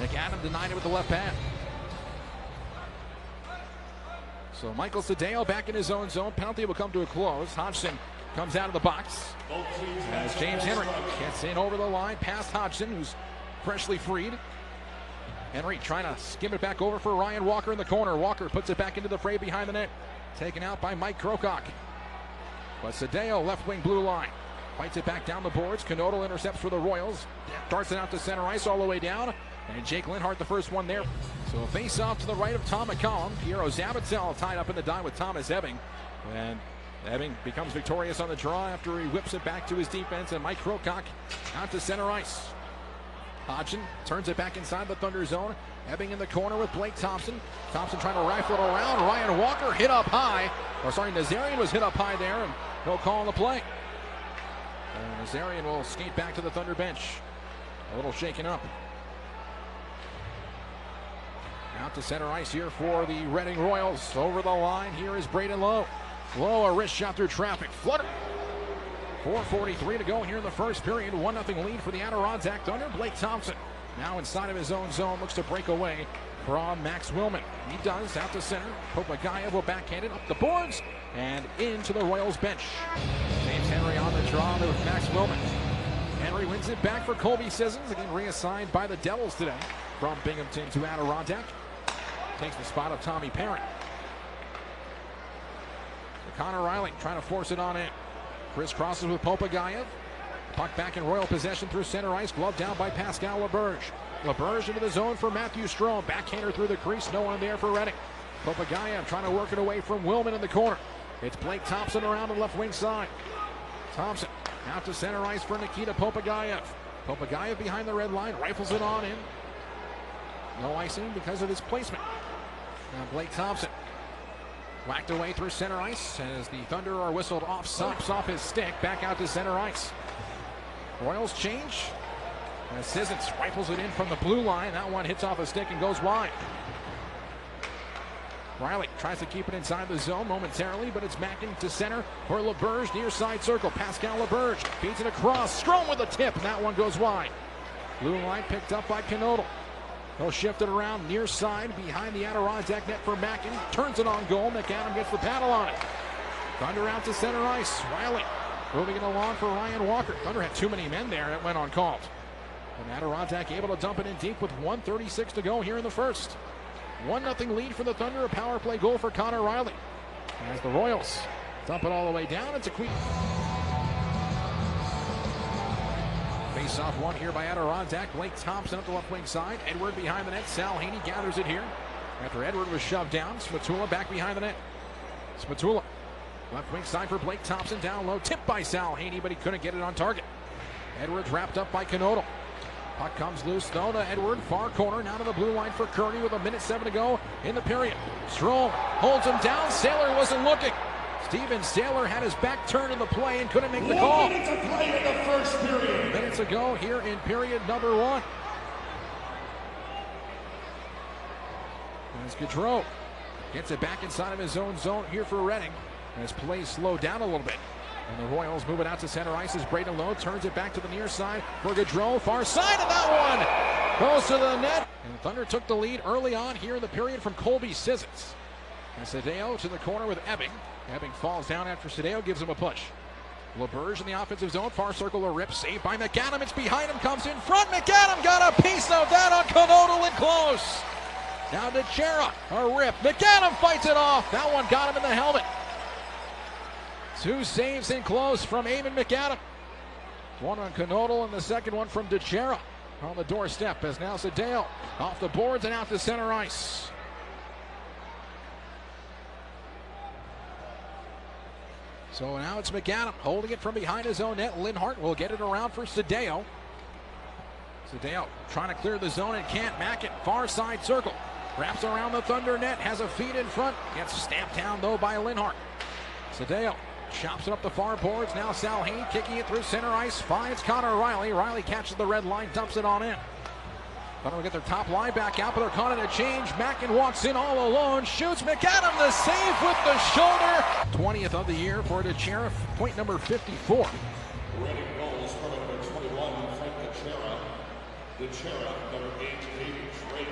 McAdam denied it with the left pad. So Michael Sadeo back in his own zone. Penalty will come to a close. Hodgson comes out of the box as James Henry gets in over the line past Hodgson, who's freshly freed. Henry trying to skim it back over for Ryan Walker in the corner. Walker puts it back into the fray behind the net. Taken out by Mike Crocock. But Sadeo, left wing blue line. Fights it back down the boards. Canodal intercepts for the Royals. Darts it out to center ice all the way down. And Jake Linhart, the first one there. So a face off to the right of Tom McCollum. Piero Zabatel tied up in the die with Thomas Ebbing. And Ebbing becomes victorious on the draw after he whips it back to his defense. And Mike Crocock out to center ice. Hodgson turns it back inside the Thunder zone. Ebbing in the corner with Blake Thompson. Thompson trying to rifle it around. Ryan Walker hit up high. Nazarian was hit up high there, and he'll call the play. And Nazarian will skate back to the Thunder bench. A little shaken up. Out to center ice here for the Reading Royals. Over the line, here is Braden Lowe. Lowe, a wrist shot through traffic. Flutter. 4:43 to go here in the first period. 1-0 lead for the Adirondack Thunder. Blake Thompson now inside of his own zone. Looks to break away from Max Willman. He does, out to center. Popagayev will backhand it up the boards and into the Royals bench. James Henry on the draw with Max Willman. Henry wins it back for Colby Sissons. Again reassigned by the Devils today from Binghamton to Adirondack. Takes the spot of Tommy Parent. So Connor Riley trying to force it on in. Chris crosses with Popagayev. Puck back in Royal possession through center ice. Glove down by Pascal Laberge. Laberge into the zone for Matthew Strome. Backhander through the crease. No one there for Reading. Popagayev trying to work it away from Willman in the corner. It's Blake Thompson around the left wing side. Thompson out to center ice for Nikita Popagayev. Popagayev behind the red line. Rifles it on in. No icing because of his placement. Now Blake Thompson whacked away through center ice as the Thunder are whistled off. Sops off his stick. Back out to center ice. Royals change. As Sissons rifles it in from the blue line. That one hits off a stick and goes wide. Riley tries to keep it inside the zone momentarily, but it's back into center for Laberge, near side circle. Pascal Laberge feeds it across. Strome with a tip, and that one goes wide. Blue line picked up by Canodal. He'll shift it around near side behind the Adirondack net for Mackin. Turns it on goal. McAdam gets the paddle on it. Thunder out to center ice. Riley moving it along for Ryan Walker. Thunder had too many men there. It went uncalled. And Adirondack able to dump it in deep with 1:36 to go here in the first. 1-0 lead for the Thunder. A power play goal for Connor Riley. As the Royals dump it all the way down. It's a quick face-off one here by Adirondack. Blake Thompson up the left wing side. Edward behind the net. Sal Haney gathers it here. After Edward was shoved down, Spatula back behind the net. Spatula, left wing side for Blake Thompson. Down low. Tipped by Sal Haney, but he couldn't get it on target. Edwards wrapped up by Canodal. Puck comes loose though to Edward. Far corner now to the blue line for Kearney with 1:07 to go in the period. Strome holds him down. Saylor wasn't looking. Steven Saylor had his back turned in the play and couldn't make the call. 1 minute to play in the first period. Minutes ago here in period number 1. As Gaudreau gets it back inside of his own zone here for Reading. As play slowed down a little bit. And the Royals move it out to center ice as Braden Lowe turns it back to the near side for Gaudreau. Far side, and that one goes to the net. And Thunder took the lead early on here in the period from Colby Sissons. And Sadeo to the corner with Ebbing. Ebbing falls down after Sadeo gives him a push. Laberge in the offensive zone. Far circle, a rip. Saved by McAdam. It's behind him. Comes in front. McAdam got a piece of that on Canodal and close. Now to Chera. A rip. McAdam fights it off. That one got him in the helmet. 2 saves in close from Eamon McAdam. One on Canodal and the second one from DeChera on the doorstep as now Sadeo off the boards and out to center ice. So now it's McAdam holding it from behind his own net. Linhart will get it around for Sadeo. Sadeo trying to clear the zone and can't. Mack it far side circle. Wraps around the Thunder net. Has a feed in front. Gets stamped down though by Linhart. Sadeo chops it up the far boards. Now Sal Haney kicking it through center ice. Finds Connor Riley. Riley catches the red line. Dumps it on in. Thunder will get their top line back out, but they're caught in a change. Mackin walks in all alone. Shoots. McAdam the save with the shoulder. 20th of the year for DeChera. Point number 54. Reading goals from number 21, Frank DeChera. The sheriff, number 8, Drake.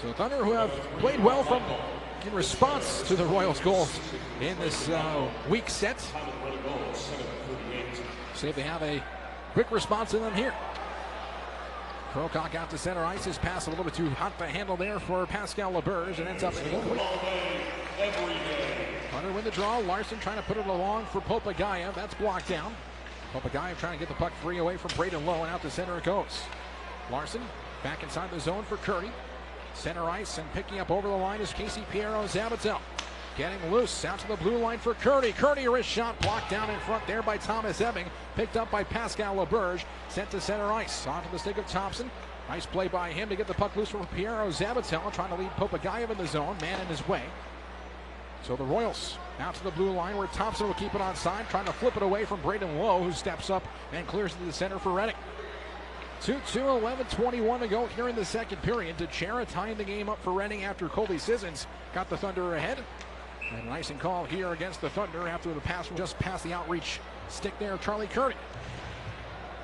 So Thunder, who have played well in response to the Royals' goals in this weak set. See if they have a quick response in them here. Crocock out to center ice. His pass a little bit too hot to handle there for Pascal LeBerge, and ends up incomplete. Thunder win the draw. Larson trying to put it along for Popagayev. That's blocked down. Popagayev trying to get the puck free away from Braden Lowe, and out to center it goes. Larson back inside the zone for Curdy. Center ice, and picking up over the line is Casey Pierro-Zabatel. Getting loose out to the blue line for Curdy. Curdy, wrist shot blocked down in front there by Thomas Ebbing. Picked up by Pascal LeBerge. Sent to center ice. Onto the stick of Thompson. Nice play by him to get the puck loose from Pierro-Zabatel. Trying to lead Popagayev in the zone. Man in his way. So the Royals out to the blue line where Thompson will keep it on side. Trying to flip it away from Braden Lowe, who steps up and clears to the center for Reading. 2-2, 11:21 to go here in the second period. Teixeira tying the game up for Reading after Colby Sissons got the Thunder ahead. And an icing call here against the Thunder after the pass just past the outreach stick there of Charlie Curdy.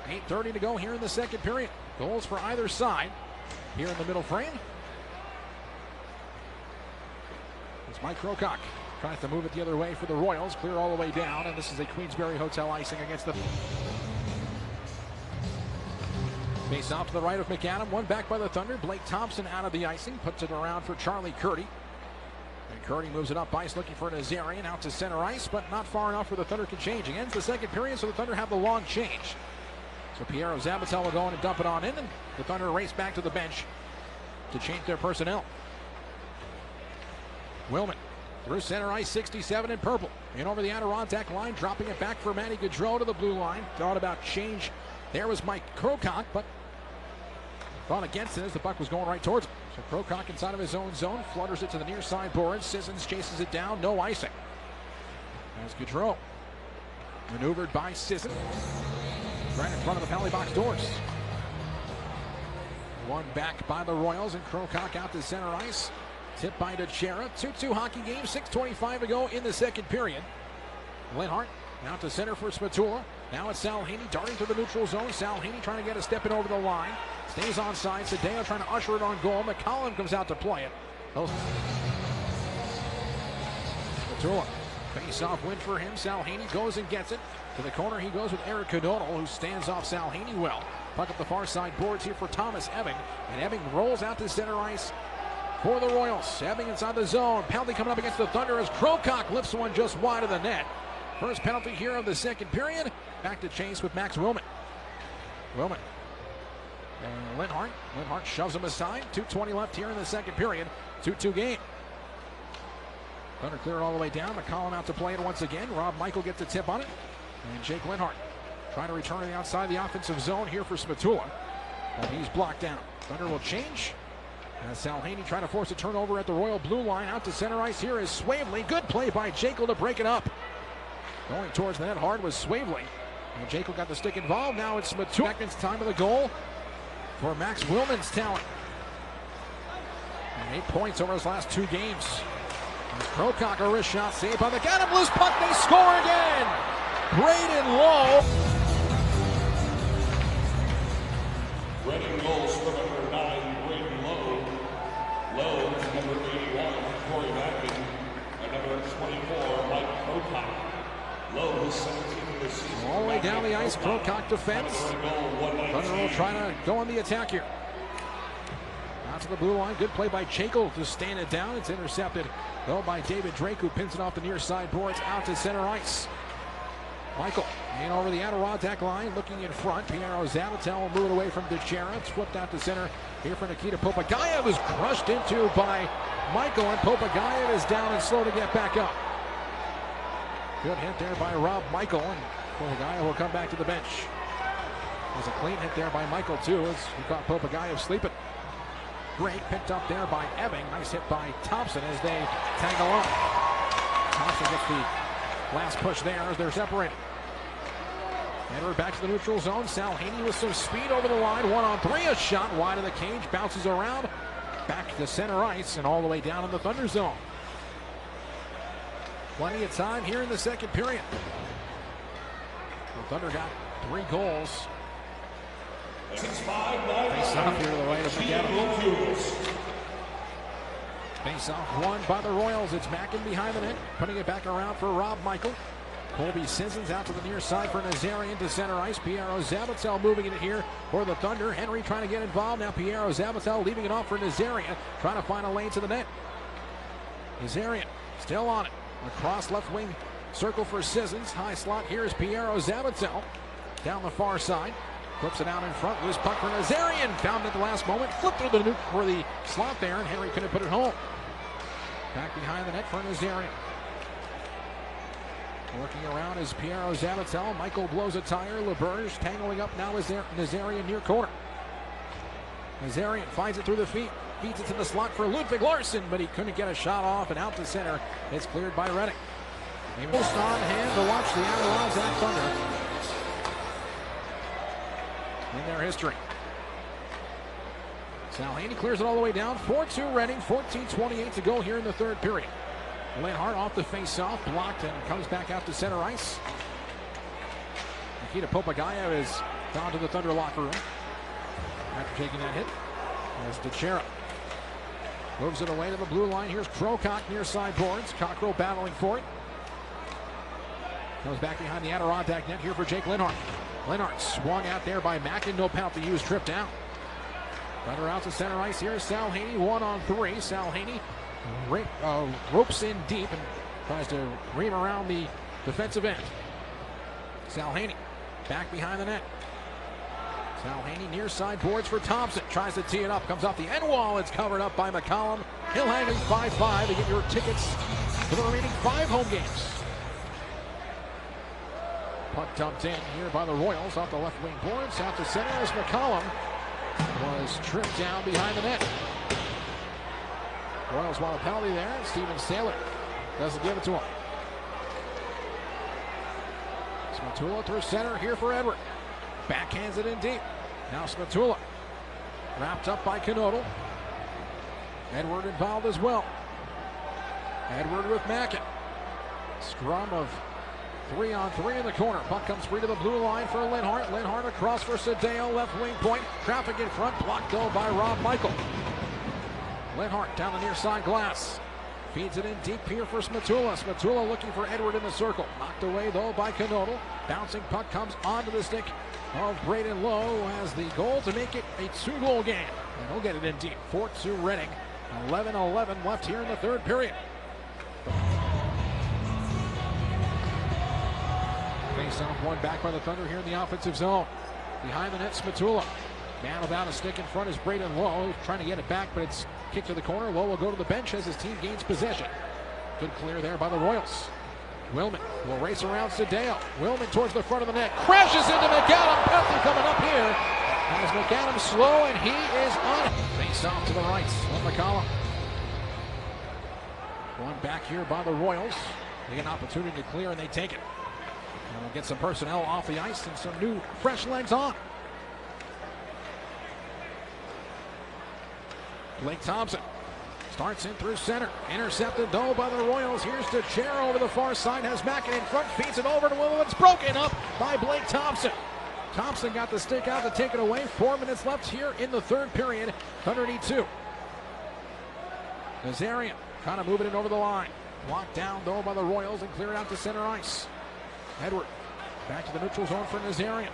8:30 to go here in the second period. Goals for either side here in the middle frame. It's Mike Crocock tries to move it the other way for the Royals. Clear all the way down, and this is a Queensberry Hotel icing against the... Face off to the right of McAdam, one back by the Thunder. Blake Thompson out of the icing, puts it around for Charlie Curdy. And Curdy moves it up ice, looking for an Azarian out to center ice, but not far enough where the Thunder can change. Ends the second period, so the Thunder have the long change. So Pierro-Zabatel will go in and dump it on in, and the Thunder race back to the bench to change their personnel. Willman through center ice, 67 in purple. And over the Adirondack line, dropping it back for Manny Gaudreau to the blue line. Thought about change. There was Mike Crocock, but thought against it as the puck was going right towards him. So Crocock inside of his own zone, flutters it to the near side boards. Sissons chases it down, no icing. As Gaudreau maneuvered by Sissons, right in front of the penalty box doors. One back by the Royals, and Crocock out to center ice. Tipped by Teixeira. 2-2 hockey game, 6:25 to go in the second period. Linhart out to center for Spatula. Now it's Salhini darting to the neutral zone. Salhini trying to get a step in over the line. Stays onside. Sadeo trying to usher it on goal. McCollum comes out to play it. Spatula. Face-off win for him. Salhini goes and gets it. To the corner he goes with Eric O'Donnell, who stands off Salhini well. Puck up the far side boards here for Thomas Ebbing. And Ebbing rolls out to center ice for the Royals. Ebbing inside the zone. Penalty coming up against the Thunder as Crocock lifts one just wide of the net. First penalty here of the second period. Back to chase with Max Willman. Willman. And Linhart. Linhart shoves him aside. 2:20 left here in the second period. 2-2 game. Thunder clear it all the way down. McCollum out to play it once again. Rob Michael gets a tip on it. And Jake Linhart trying to return to the outside of the offensive zone here for Spatula. And he's blocked down. Thunder will change. As Salhini trying to force a turnover at the Royal blue line. Out to center ice here is Swavely. Good play by Jekyll to break it up. Going towards the net hard was Swavely. And Jekyll got the stick involved. Now it's Spatula. Seconds time of the goal for Max Willman's talent. And 8 points over his last 2 games. As Crocock, a wrist shot saved by the got him loose puck. They score again. Braden Lowe. Reading goals for number 9, Braden Lowe. Lowe is number 81, Corey Mackin. And number 24, Mike Crocock. Lowe is 17 this season. All the way down the ice, Crocock defends. Thunder will try to go on the attack here. Out to the blue line, good play by Jekyll to stand it down. It's intercepted though by David Drake, who pins it off the near side boards out to center ice. Michael in over the Adirondack line, looking in front. Pierro-Zabatel will move it away from Teixeira. It's flipped out to center here for Nikita Popagayev, was crushed into by Michael, and Popagayev is down and slow to get back up. Good hit there by Rob Michael, and Popagayev will come back to the bench. There's a clean hit there by Michael too, as he caught Popagayev sleeping. Great picked up there by Ebbing. Nice hit by Thompson as they tangle up. Thompson gets the last push there as they're separated. Enter back to the neutral zone. Salhini with some speed over the line. 1-on-3, a shot wide of the cage, bounces around. Back to center ice and all the way down in the Thunder zone. Plenty of time here in the second period. The Thunder got 3 goals Face off here to the right of McAdam. Face off won by the Royals. It's Mackin behind the net, putting it back around for Rob Michael. Colby Sissons out to the near side for Nazarian to center ice. Piero Zabatel moving it here for the Thunder. Henry trying to get involved. Now Piero Zabatel leaving it off for Nazarian, trying to find a lane to the net. Nazarian still on it. Across left wing circle for Sissons. High slot here is Piero Zabatel. Down the far side. Flips it out in front. Loose puck for Nazarian. Found it at the last moment. Flipped through the nuke for the slot there, and Henry couldn't put it home. Back behind the net for Nazarian. Working around is Piero Zabatel. Michael blows a tire. LeBurge tangling up now is Nazarian near corner. Nazarian finds it through the feet. Feeds it to the slot for Ludwig Larsson, but he couldn't get a shot off, and out to center. It's cleared by Redding. Most on hand to watch the Adirondack Thunder in their history. Salhaney clears it all the way down. 4-2 Redding. 14:28 to go here in the third period. Linhart off the face-off, blocked, and comes back out to center ice. Nikita Popagayev is gone to the Thunder locker room after taking that hit. There's DeChera. Moves it away to the blue line. Here's Crocock near side boards. Cockrell battling for it. Comes back behind the Adirondack net here for Jake Linhart. Linhart swung out there by Mackin. No penalty used, tripped down. Thunder out to center ice. Here's Salhaney, 1-on-3. Salhaney ropes in deep and tries to ream around the defensive end. Salhaney back behind the net. Salhaney near side boards for Thompson. Tries to tee it up. Comes off the end wall. It's covered up by McCollum. He'll hang 5-5 to get your tickets for the remaining 5 home games. Puck dumped in here by the Royals off the left wing boards. Out to center as McCollum was tripped down behind the net. Royals want a penalty there. Steven Saylor doesn't give it to him. Smatula through center here for Edward. Backhands it in deep. Now Smatula wrapped up by Knodel. Edward involved as well. Edward with Mackin. Scrum of 3-on-3 in the corner. Puck comes free to the blue line for Linhart. Linhart across for Sadeo, left wing point. Traffic in front, blocked though by Rob Michael. Linhart down the near side glass. Feeds it in deep here for Smatula. Smatula looking for Edward in the circle. Knocked away though by Knodel. Bouncing puck comes onto the stick of Braden Lowe, has the goal to make it a 2-goal game. And he'll get it in deep. 4-2 Redding. 11-11 left here in the third period. Face-off one back by the Thunder here in the offensive zone. Behind the net, Smatula. Man without a stick in front is Braden Lowe. Trying to get it back, but it's kicked to the corner. Lowe will go to the bench as his team gains possession. Good clear there by the Royals. Willman will race around Sadeo. Willman towards the front of the net. Crashes into McAdam. Penalty coming up here. As McAdam slow, and he is on. Face-off to the right of McCollum. One back here by the Royals. They get an opportunity to clear, and they take it. And we'll get some personnel off the ice and some new, fresh legs on. Blake Thompson starts in through center. Intercepted though by the Royals. Here's DeChera over the far side. Has Mackin in front. Feeds it over to Willow. It's broken up by Blake Thompson. Thompson got the stick out to take it away. 4 minutes left here in the third period. 102. Nazarian trying to move it in over the line. Blocked down though by the Royals and cleared out to center ice. Edward back to the neutral zone for Nazarian.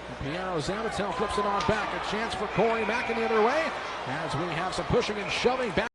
And Piero Zabatel flips it on back. A chance for Corey Mackin the other way as we have some pushing and shoving back.